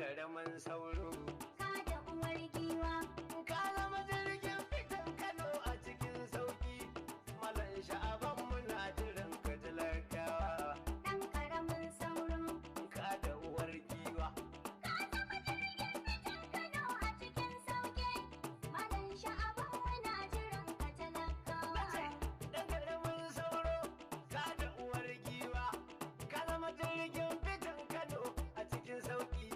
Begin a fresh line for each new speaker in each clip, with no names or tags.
karamin sauro.
Ka da uwar giwa.
Ka zama jirgin fitan Kano a cikin sauki. Malan sha'aban muna jiran ka talakawa.
Ɗan ƙaramin sauro.
Ka da uwar giwa.
Ka zama jirgin fitan Kano a cikin sauƙi. Malam sha'aban muna jiran ka talakawa.
Ɗan karamin sauro. Ka da uwar giwa. Ka zama jirgin fitan Kano a cikin sauki.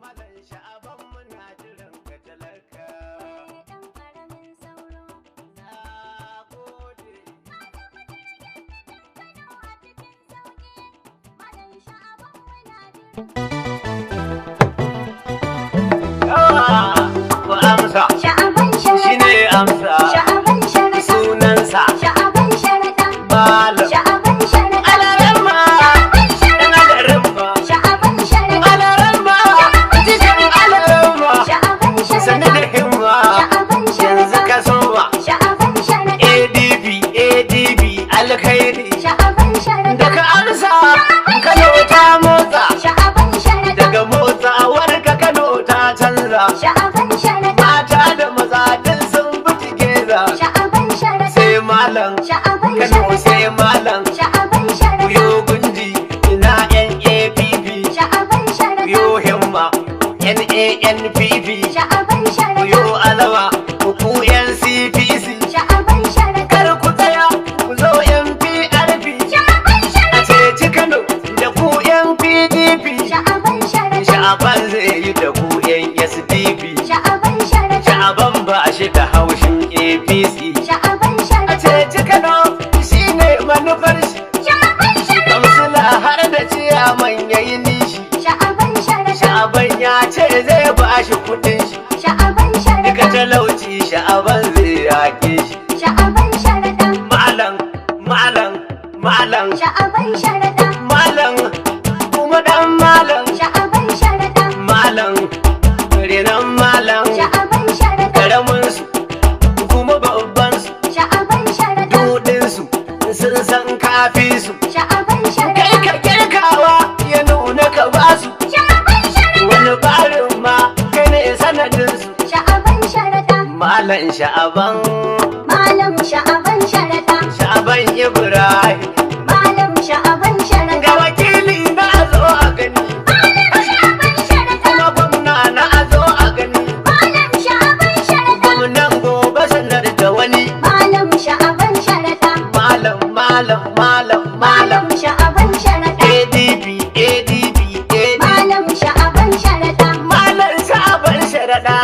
Malan sha'aban muna jiran ka talakawa.
Ɗan ƙaramin sauro.
Na gode.
Ka zama jirgin fitan Kano a cikin sauƙi. Malam sha'aban muna
Ku amsa.
Sha'aban
Shi
sharaɗa.
ne amsa.
Sha'aban sharaɗa.
Sunansa.
Sha'aban sharaɗa.
Malam.
Sha'aban sharaɗa.
Alarama. Ɗan alarama.
Sha'aban sharaɗa.
Alarama. Cikin alarama.
Sha'aban
Sani
sharaɗa.
da himma.
Sha'aban
Yanzu
sharaɗa.
ka soma.
Sha'aban sharaɗa.
ADB alkhairi.
Sha'aban sharaɗa.
Daga amsa. Kano ta motsa.
Sha'aban sharaɗa.
Daga motsawar ka Kano ta canza.
Sha'aban sharaɗa.
Mata da maza duk sun bi tigeza.
Sha'aban sharaɗa.
Sai malam.
Sha'aban
Kano
sharaɗa.
sai malam.
Sha'aban sharaɗa.
Kuyo gundi ina NAPP.
Sha'aban sharaɗa.
Kuyo himma NANPP.
Sha'aban sharaɗa.
Kuyo alawa ku NCPC.
Sha'aban sharaɗa.
Kar ku tsaya ku zo NPRP.
Sha'aban
A
sharaɗa.
ceci Kano da ku NPDP.
Sha'aban sharaɗa.
Sha'aban zai yi da ku SDP.
Sha'aban sharaɗa.
Sha'aban ba shi da haushin APC.
Sha'aban
A
sharaɗa.
ceci Kano shi ne manufar shi.
Sha'aban sharaɗa.
Kamsila har da ciyaman yayi nishi.
Sha'aban sharaɗa.
Sha'aban ya ce zai ba shi kudin shi.
Sha'aban
Duka
sharaɗa.
talauci sha'aban zai yake shi.
Sha'aban sharaɗa.
Malam, malam, malam,
Sha'aban sharaɗa.
malam, kuma dan malam,
Sha'aban sharaɗa.
malam, renan malam,
Sha'aban sharaɗa.
karamin su, kuma babban su,
Sha'aban sharaɗa.
dudin su, sun san kafi su.
Sha'aban
Kai
sharaɗa.
ka kirkawa ya nuna ka basu.
Sha'aban sharaɗa.
Wani barin ma kai ne sanadin su.
Sha'aban sharaɗa.
Malam sha'aban,
Malam sha'aban sharaɗa.
sha'aban Ibrahim.
Malam sha'aban sharaɗa.
Ga wakili na a zo a gani,
Malam sha'aban sharaɗa.
kuma gwamna na a zo a gani.
Malam sha'aban sharaɗa.
Gwamnan gobe sanar da wani.
Malam sha'aban sharaɗa.
Malam, malam, malam, malam.
Malam sha'aban sharaɗa.
ADB.
Malam sha'aban sharaɗa.
Malam sha'aban sharaɗa.